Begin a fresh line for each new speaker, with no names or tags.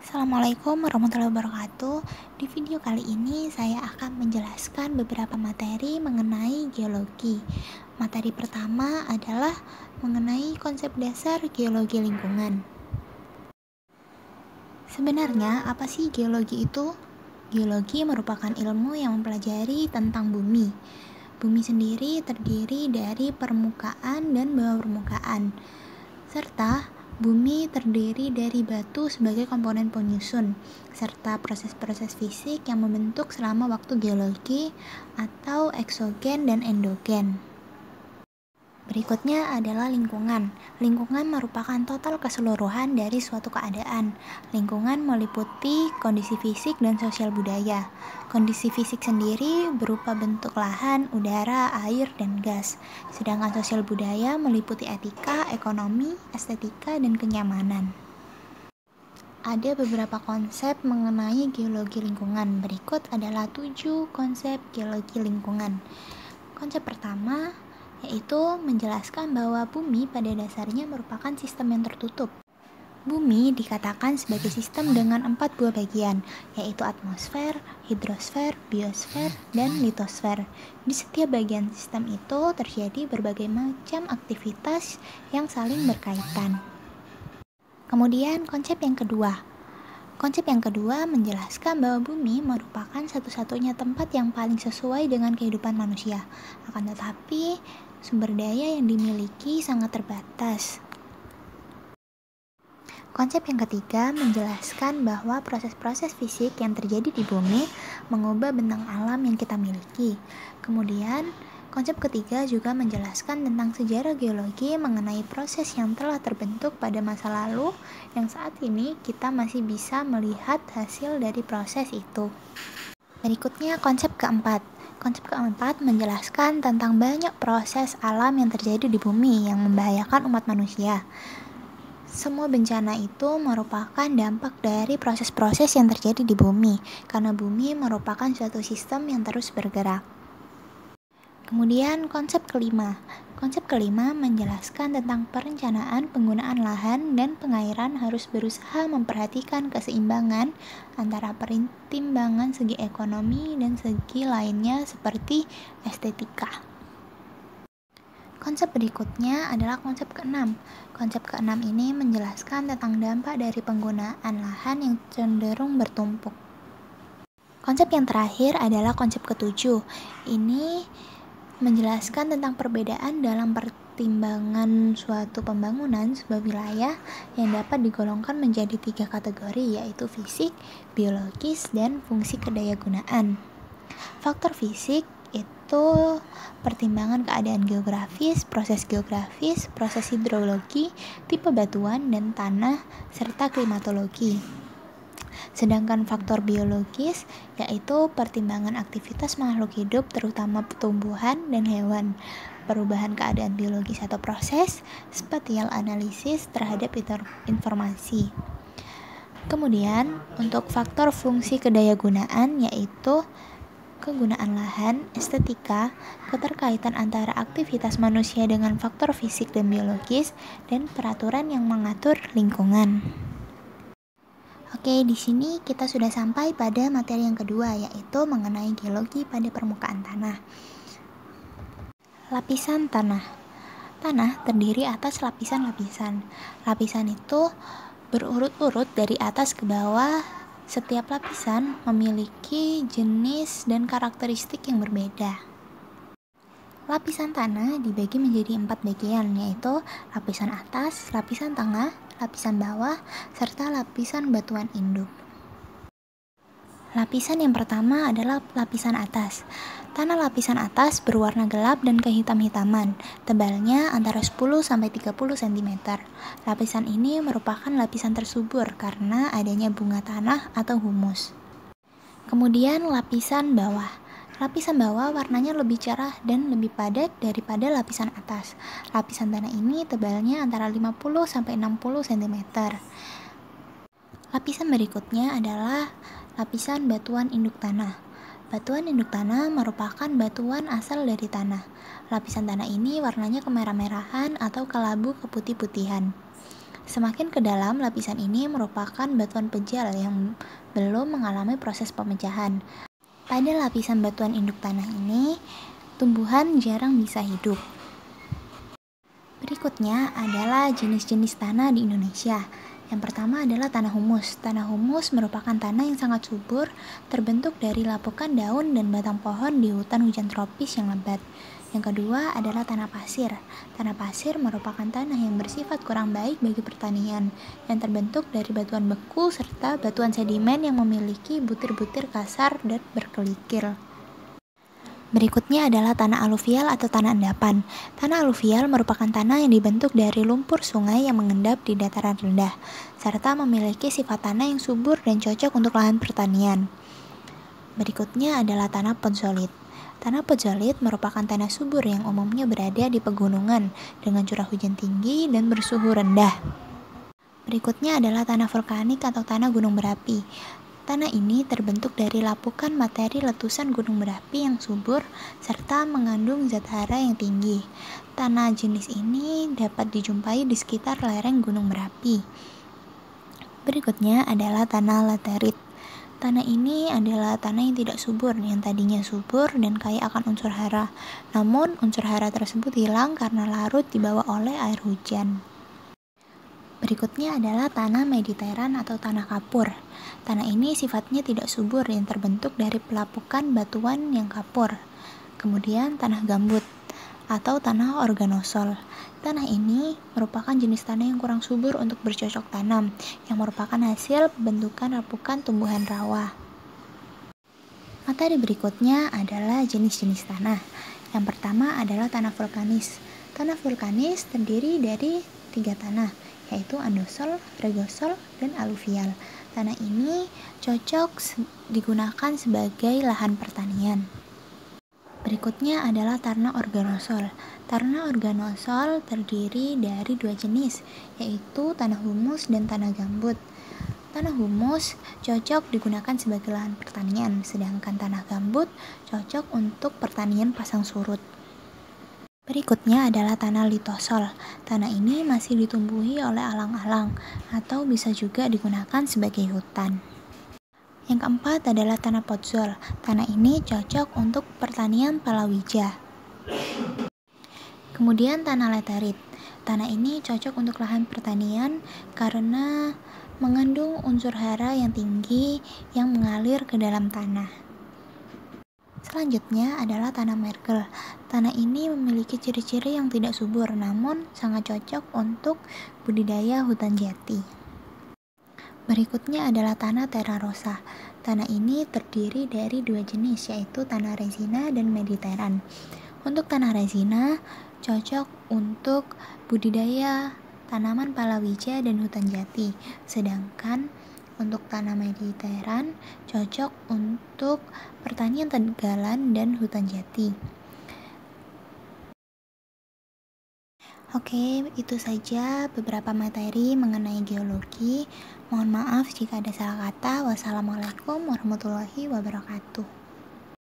Assalamualaikum warahmatullahi wabarakatuh. Di video kali ini saya akan menjelaskan beberapa materi mengenai geologi. Materi pertama adalah mengenai konsep dasar geologi lingkungan. Sebenarnya apa sih geologi itu? Geologi merupakan ilmu yang mempelajari tentang bumi. Bumi sendiri terdiri dari permukaan dan bawah permukaan, serta bumi terdiri dari batu sebagai komponen penyusun, serta proses-proses fisik yang membentuk selama waktu geologi atau eksogen dan endogen. Berikutnya adalah lingkungan. Lingkungan merupakan total keseluruhan dari suatu keadaan. Lingkungan meliputi kondisi fisik dan sosial budaya. Kondisi fisik sendiri berupa bentuk lahan, udara, air, dan gas. Sedangkan sosial budaya meliputi etika, ekonomi, estetika, dan kenyamanan. Ada beberapa konsep mengenai geologi lingkungan. Berikut adalah 7 konsep geologi lingkungan. Konsep pertama yaitu menjelaskan bahwa bumi pada dasarnya merupakan sistem yang tertutup. Bumi dikatakan sebagai sistem dengan 4 buah bagian, yaitu atmosfer, hidrosfer, biosfer, dan litosfer. Di setiap bagian sistem itu terjadi berbagai macam aktivitas yang saling berkaitan. Kemudian konsep yang kedua. Konsep yang kedua menjelaskan bahwa bumi merupakan satu-satunya tempat yang paling sesuai dengan kehidupan manusia. Akan tetapi, sumber daya yang dimiliki sangat terbatas. Konsep yang ketiga menjelaskan bahwa proses-proses fisik yang terjadi di bumi mengubah bentang alam yang kita miliki. Kemudian, konsep ketiga juga menjelaskan tentang sejarah geologi mengenai proses yang telah terbentuk pada masa lalu yang saat ini kita masih bisa melihat hasil dari proses itu. Berikutnya konsep keempat. Konsep keempat menjelaskan tentang banyak proses alam yang terjadi di bumi yang membahayakan umat manusia. Semua bencana itu merupakan dampak dari proses-proses yang terjadi di bumi, karena bumi merupakan suatu sistem yang terus bergerak. Kemudian konsep kelima. Konsep kelima menjelaskan tentang perencanaan penggunaan lahan dan pengairan harus berusaha memperhatikan keseimbangan antara pertimbangan segi ekonomi dan segi lainnya seperti estetika. Konsep berikutnya adalah konsep keenam. Konsep keenam ini menjelaskan tentang dampak dari penggunaan lahan yang cenderung bertumpuk. Konsep yang terakhir adalah konsep ketujuh. Ini menjelaskan tentang perbedaan dalam pertimbangan suatu pembangunan sebuah wilayah yang dapat digolongkan menjadi 3 kategori, yaitu fisik, biologis, dan fungsi kedayagunaan. Faktor fisik itu pertimbangan keadaan geografis, proses hidrologi, tipe batuan dan tanah, serta klimatologi. Sedangkan faktor biologis yaitu pertimbangan aktivitas makhluk hidup terutama tumbuhan dan hewan, perubahan keadaan biologis atau proses, spatial analisis terhadap informasi. Kemudian untuk faktor fungsi kedayagunaan yaitu kegunaan lahan, estetika, keterkaitan antara aktivitas manusia dengan faktor fisik dan biologis, dan peraturan yang mengatur lingkungan. Oke, di sini kita sudah sampai pada materi yang kedua, yaitu mengenai geologi pada permukaan tanah. Lapisan tanah. Tanah terdiri atas lapisan-lapisan. Lapisan itu berurut-urut dari atas ke bawah. Setiap lapisan memiliki jenis dan karakteristik yang berbeda. Lapisan tanah dibagi menjadi 4 bagian, yaitu lapisan atas, lapisan tengah, lapisan bawah, serta lapisan batuan induk. Lapisan yang pertama adalah lapisan atas. Tanah lapisan atas berwarna gelap dan kehitam-hitaman, tebalnya antara 10-30 cm. Lapisan ini merupakan lapisan tersubur karena adanya bunga tanah atau humus. Kemudian lapisan bawah. Lapisan bawah warnanya lebih cerah dan lebih padat daripada lapisan atas. Lapisan tanah ini tebalnya antara 50-60 cm. Lapisan berikutnya adalah lapisan batuan induk tanah. Batuan induk tanah merupakan batuan asal dari tanah. Lapisan tanah ini warnanya kemerah-merahan atau kelabu keputih-putihan. Semakin ke dalam, lapisan ini merupakan batuan pejal yang belum mengalami proses pemecahan. Pada lapisan batuan induk tanah ini, tumbuhan jarang bisa hidup. Berikutnya adalah jenis-jenis tanah di Indonesia. Yang pertama adalah tanah humus. Tanah humus merupakan tanah yang sangat subur, terbentuk dari lapukan daun dan batang pohon di hutan hujan tropis yang lebat. Yang kedua adalah tanah pasir. Tanah pasir merupakan tanah yang bersifat kurang baik bagi pertanian, yang terbentuk dari batuan beku serta batuan sedimen yang memiliki butir-butir kasar dan berkelikir. Berikutnya adalah tanah aluvial atau tanah endapan. Tanah aluvial merupakan tanah yang dibentuk dari lumpur sungai yang mengendap di dataran rendah, serta memiliki sifat tanah yang subur dan cocok untuk lahan pertanian. Berikutnya adalah tanah podzolit. Tanah podzolit merupakan tanah subur yang umumnya berada di pegunungan dengan curah hujan tinggi dan bersuhu rendah. Berikutnya adalah tanah vulkanik atau tanah gunung berapi. Tanah ini terbentuk dari lapukan materi letusan gunung berapi yang subur serta mengandung zat hara yang tinggi. Tanah jenis ini dapat dijumpai di sekitar lereng gunung berapi. Berikutnya adalah tanah laterit. Tanah ini adalah tanah yang tidak subur, yang tadinya subur dan kaya akan unsur hara. Namun, unsur hara tersebut hilang karena larut dibawa oleh air hujan. Berikutnya adalah tanah mediteran atau tanah kapur. Tanah ini sifatnya tidak subur yang terbentuk dari pelapukan batuan yang kapur. Kemudian tanah gambut atau tanah organosol. Tanah ini merupakan jenis tanah yang kurang subur untuk bercocok tanam, yang merupakan hasil pembentukan lapukan tumbuhan rawa. Materi berikutnya adalah jenis-jenis tanah. Yang pertama adalah tanah vulkanis. Tanah vulkanis terdiri dari 3 tanah, yaitu andosol, regosol, dan aluvial. Tanah ini cocok digunakan sebagai lahan pertanian. Berikutnya adalah tanah organosol. Tanah organosol terdiri dari 2 jenis, yaitu tanah humus dan tanah gambut. Tanah humus cocok digunakan sebagai lahan pertanian, sedangkan tanah gambut cocok untuk pertanian pasang surut. Berikutnya adalah tanah litosol. Tanah ini masih ditumbuhi oleh alang-alang atau bisa juga digunakan sebagai hutan. Yang keempat adalah tanah podzol. Tanah ini cocok untuk pertanian palawija. Kemudian tanah laterit. Tanah ini cocok untuk lahan pertanian karena mengandung unsur hara yang tinggi yang mengalir ke dalam tanah. Selanjutnya adalah tanah mergel. Tanah ini memiliki ciri-ciri yang tidak subur, namun sangat cocok untuk budidaya hutan jati. Berikutnya adalah tanah terra rosa. Tanah ini terdiri dari 2 jenis, yaitu tanah resina dan mediteran. Untuk tanah resina, cocok untuk budidaya tanaman palawija dan hutan jati. Sedangkan untuk tanah mediteran, cocok untuk pertanian tegalan dan hutan jati. Oke, itu saja beberapa materi mengenai geologi. Mohon maaf jika ada salah kata. Wassalamualaikum warahmatullahi wabarakatuh.